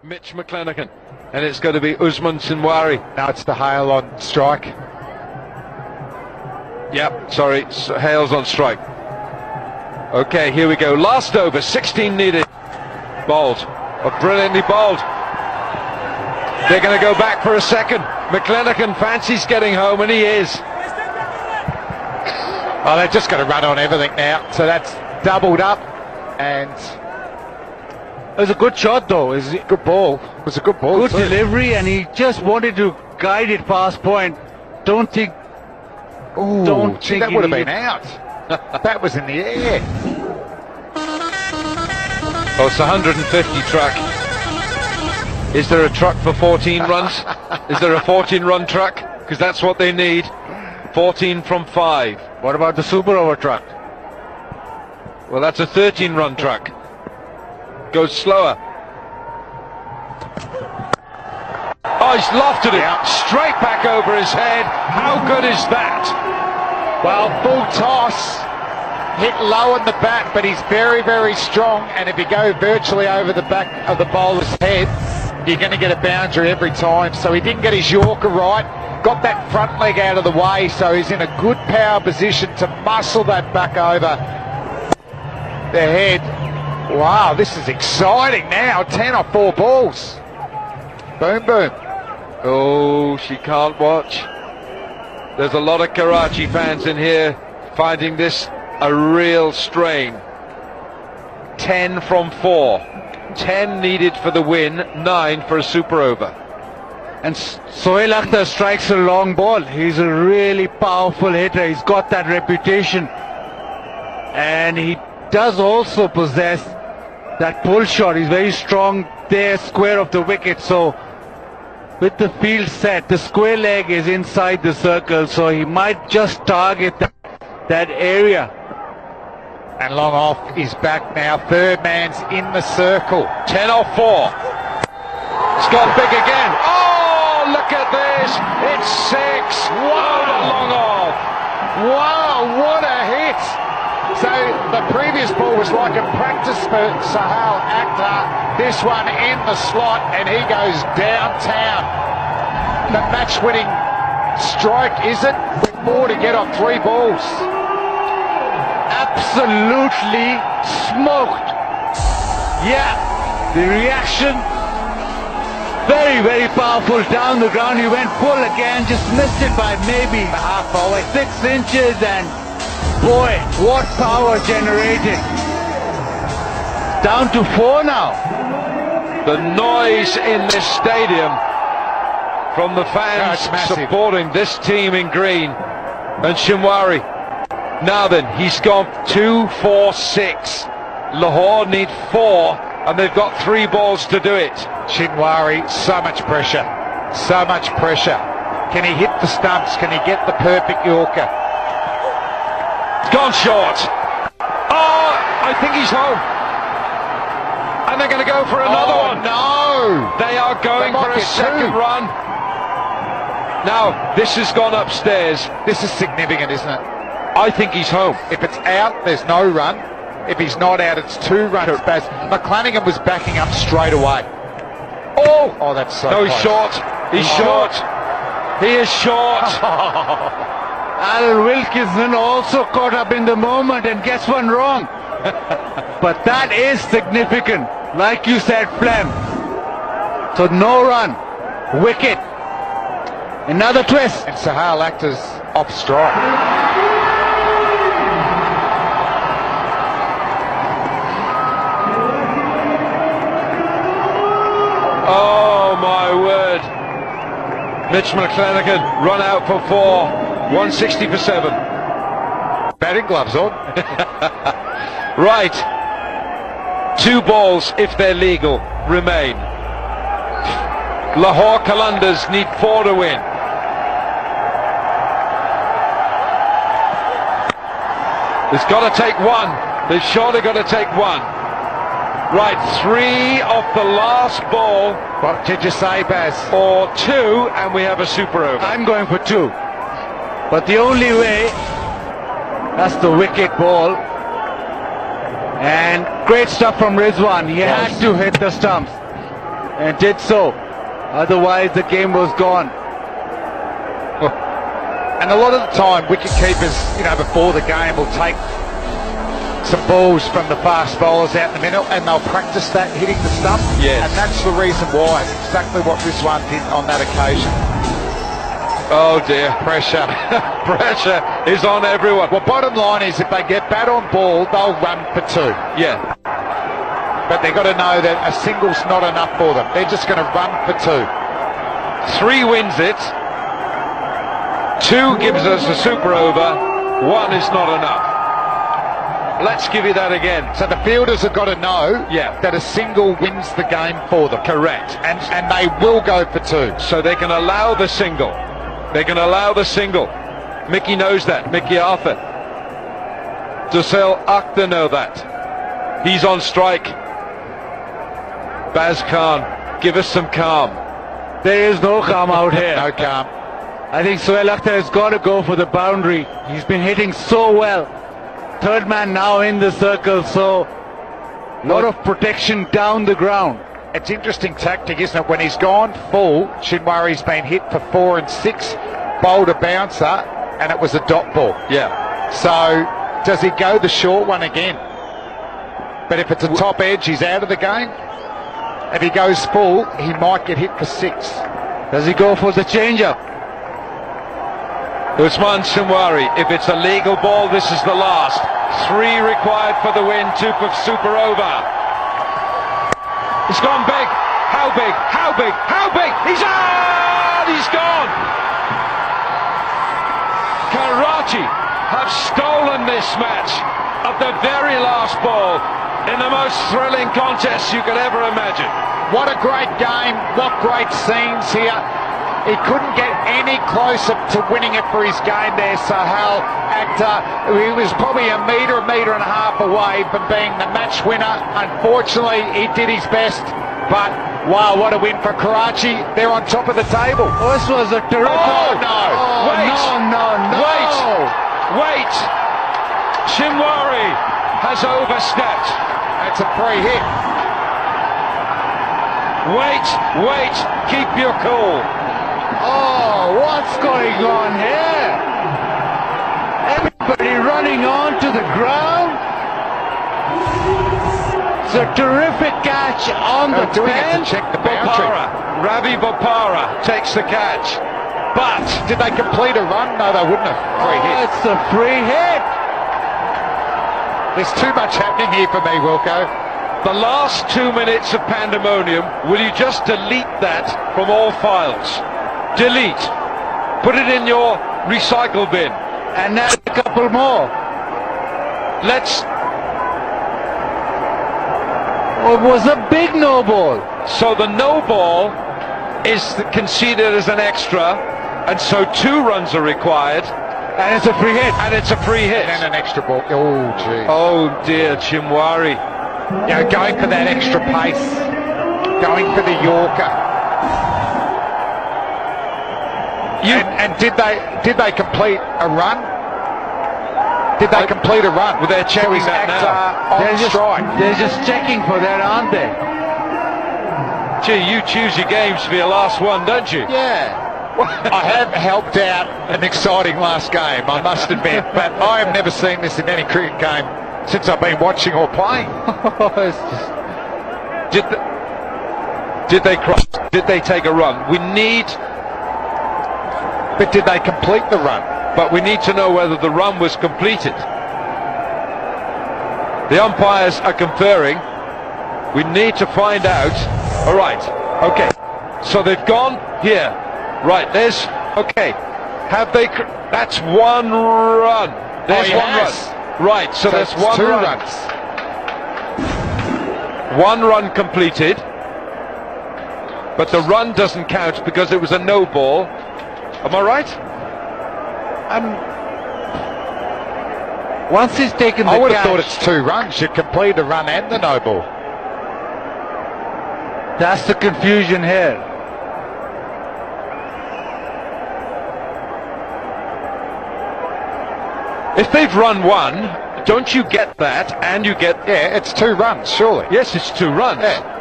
Mitch McClenaghan, and it's going to be Usman Sinwari. Now it's the Hale on strike. Yep, sorry, Hale's on strike. Okay, here we go. Last over, 16 needed. Bowled, brilliantly bowled. They're going to go back for a second. McClenaghan fancies getting home, and he is. Oh, they're just going to run on everything now. So that's doubled up, and it was a good shot, though. It was a good ball. It was a good ball. Good delivery, and he just wanted to guide it past point. Don't think. Ooh, Don't think that would have been out. That was in the air. Oh, it's a 150 truck. Is there a truck for 14 runs? Is there a 14-run truck? Because that's what they need. 14 from 5. What about the super over truck? Well, that's a 13-run truck. Goes slower. Oh, he's lofted it straight back over his head. How good is that? Well, full toss, hit low on the bat, but he's very, very strong. And if you go virtually over the back of the bowler's head, you're going to get a boundary every time. So he didn't get his Yorker right, got that front leg out of the way, so he's in a good power position to muscle that back over the head. Wow, this is exciting now. 10 off 4 balls. Boom, boom. Oh, she can't watch. There's a lot of Karachi fans in here finding this a real strain. 10 from 4. 10 needed for the win, 9 for a super over. And Sohail Akhtar strikes a long ball. He's a really powerful hitter. He's got that reputation. And he does also possess that pull shot. He's very strong there, square of the wicket. So with the field set, the square leg is inside the circle, so he might just target that area. And long off is back now. Third man's in the circle. 10 off 4. It's gone big again. Oh, look at this. It's 6. Wow, long off. Wow, what a hit. So the previous ball was like a practice for Sohail Akhtar. This one in the slot, and he goes downtown. The match-winning strike, is it? With 4 to get on 3 balls. Absolutely smoked. Yeah, the reaction, very, very powerful. Down the ground, he went full again, just missed it by maybe half hour, 6 inches, and boy, what power generated. Down to 4 now. The noise in this stadium from the fans supporting this team in green. And Sinwari. Now then, he's gone 2, 4, 6. Lahore need 4, and they've got 3 balls to do it. Sinwari, so much pressure. So much pressure. Can he hit the stumps? Can he get the perfect Yorker? Gone short. Oh, I think he's home. And they're going to go for another one. No! They are going for a second run. Now, this has gone upstairs. This is significant, isn't it? I think he's home. If it's out, there's no run. If he's not out, it's 2 runs. Baz. McClenaghan was backing up straight away. Oh, that's so No, he's close. short. He's short. He is short. Al Wilkinson also caught up in the moment and gets one wrong. But that is significant. Like you said, Flem. So no run. Wicket. Another twist. And Sohail Akhtar's off strike. Oh my word. Mitch McClenaghan run out for 4. 160 for 7. Batting gloves on. Right. 2 balls, if they're legal, remain. Lahore Qalanders need 4 to win. It's got to take 1. They've surely got to take 1. Right, 3 off the last ball. What did you say, Baz? Or 2, and we have a super over. I'm going for 2. But the only way, that's the wicket ball. And great stuff from Rizwan. He had to hit the stumps. and did so. Otherwise, the game was gone. And a lot of the time, wicket keepers, before the game will take some balls from the fast bowlers out in the middle, and they'll practice that hitting the stump. Yes. And that's the reason why. Exactly what this one did on that occasion. Oh dear, pressure. Pressure is on everyone. Well, bottom line is, if they get bat on ball, they'll run for 2. Yeah. But they've got to know that a single's not enough for them. They're just going to run for 2. 3 wins it. 2 gives us a super over. 1 is not enough. Let's give you that again. So the fielders have got to know Yeah. that a single wins the game for them. Correct. And they will go for 2. So they can allow the single. They can allow the single. Mickey knows that. Mickey Arthur. Dussel Akhtar know that. He's on strike. Baz Khan, give us some calm. There is no calm out here. No calm. I think Sohail Akhtar has got to go for the boundary. He's been hitting so well. Third man now in the circle, so a lot of protection down the ground. It's interesting tactic, isn't it? When he's gone full, Shinwari's been hit for 4 and 6, bowled a bouncer, and it was a dot ball. Yeah. So, does he go the short one again? But if it's a top edge, he's out of the game. If he goes full, he might get hit for 6. Does he go for the change-up? Usman Shinwari, if it's a legal ball, this is the last. 3 required for the win, 2 for super over. It's gone big. How big? How big? How big? He's out! He's gone! Karachi have stolen this match at the very last ball in the most thrilling contest you could ever imagine. What a great game. What great scenes here. He couldn't get any closer to winning it for his game there, Sohail Akhtar. He was probably a metre and a half away from being the match winner. Unfortunately, he did his best, but wow, what a win for Karachi. They're on top of the table. This was a terrific... Oh, no. Wait. No. Wait. Shinwari has overstepped. That's a free hit. Wait. Keep your cool. Oh, what's going on here? Everybody running onto the ground. It's a terrific catch on the doing it bench. to check the boundary. Ravi Bopara takes the catch. But did they complete a run? No, they wouldn't have. Free hit. It's a free hit. There's too much happening here for me, Wilco. The last 2 minutes of pandemonium, will you just delete that from all files? Delete. Put it in your recycle bin. And now a couple more. It was a big no ball. So the no ball is conceded as an extra, and so 2 runs are required. And it's a free hit. And it's a free hit. And an extra ball. Oh, gee. Oh dear, Shinwari. Going for that extra pace. Going for the Yorker. And did they complete a run? Did they complete a run? Well, they're checking that now. On strike. They're just checking for that, aren't they? Gee, you choose your games for your last one, don't you? Yeah. I have helped out an exciting last game, I must admit, but I have never seen this in any cricket game since I've been watching or playing. Did they cross? Did they take a run? But did they complete the run? But we need to know whether the run was completed. The umpires are conferring. We need to find out. All right. Okay. So they've gone here. Right. There's. Okay. Have they? That's 1 run. There's 1 run. Right. So there's 1 2 run. runs. 1 run completed. But the run doesn't count because it was a no ball. Am I right? Once he's taken the I would have catch, thought it's 2 runs. You complete the run and the no ball. that's the confusion here. If they've run 1, don't you get that? And you get... Yeah, it's 2 runs, surely. Yes, it's 2 runs. Yeah.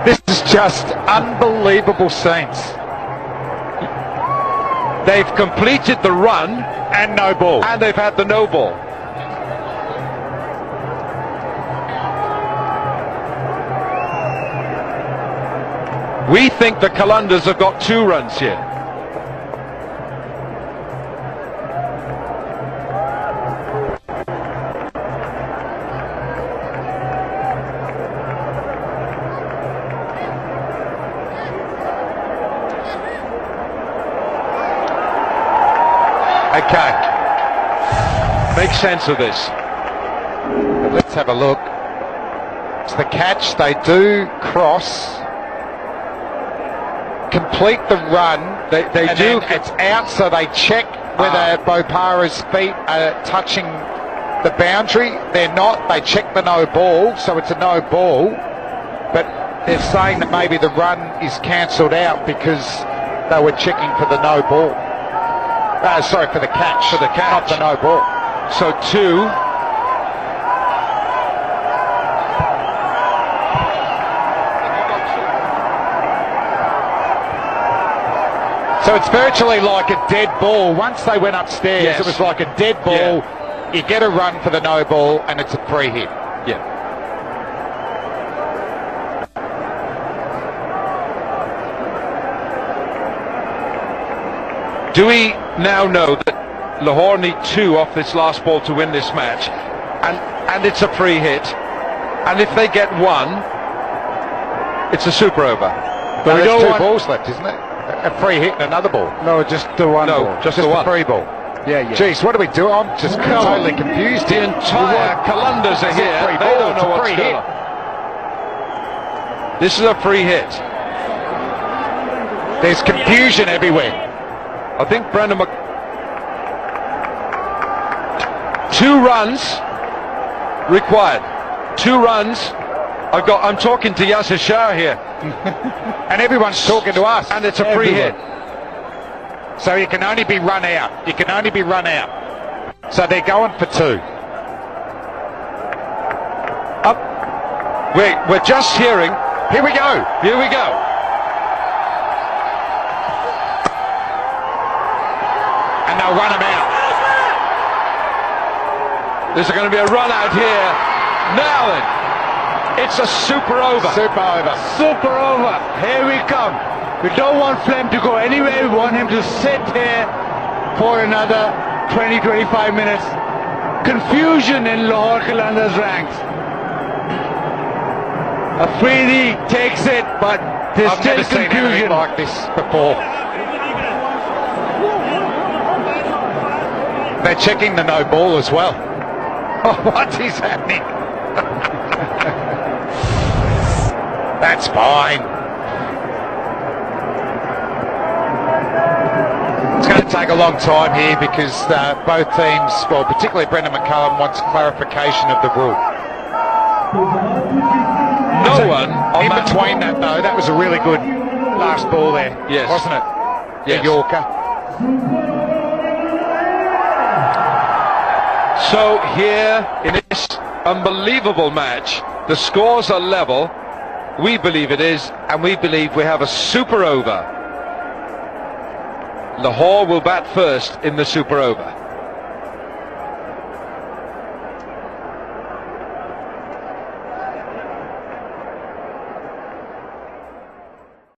This is just unbelievable scenes. They've completed the run And no ball. and they've had the no ball. We think the Qalandars have got 2 runs here. Okay. Make sense of this. But let's have a look. It's the catch. They do cross. Complete the run. They and do. then it's out, so they check whether Bopara's feet are touching the boundary. They're not. They check the no ball, so it's a no ball. But they're saying that maybe the run is cancelled out because they were checking for the no ball. Sorry, for the catch. For the catch. Not the no ball. So 2. So it's virtually like a dead ball. Once they went upstairs, Yes. it was like a dead ball. Yeah. You get a run for the no ball, and it's a free hit. Yeah. Do we now know that Lahore need 2 off this last ball to win this match? And it's a free hit. And if they get 1, it's a super over. But we there's don't 2 want- balls left, isn't it? A free hit and another ball. No, just the one No, ball. just Just the a one. free ball. Yeah, yeah. Jeez, what do we do? I'm just totally confused. The entire Qalandars are Is it here. free They ball? don't It's know a what's free going hit. on. This is a free hit. There's confusion everywhere. I think Brendan 2 runs required. 2 runs. I'm talking to Yasser Shah here. And everyone's talking to us. And it's a free hit. So you can only be run out. You can only be run out. So they're going for 2. Up. Wait, we're just hearing. Here we go. Here we go. And they'll run them out. There's going to be a run out here. Now then. It's a super over. Super over. Super over. Here we come. We don't want Flem to go anywhere. We want him to sit here for another 20-25 minutes. Confusion in Lahore Qalandar's ranks. Afridi takes it, but there's I've still never seen anything confusion. like this before. They're checking the no ball as well. Oh, what is happening? That's fine. It's going to take a long time here because both teams, well, particularly Brendan McCullum, wants clarification of the rule. No one on In that. between that, though, that was a really good last ball there, Yes. wasn't it? Yes. The Yorker. So here in this unbelievable match, the scores are level. We believe it is, and we believe we have a super over. Lahore will bat first in the super over.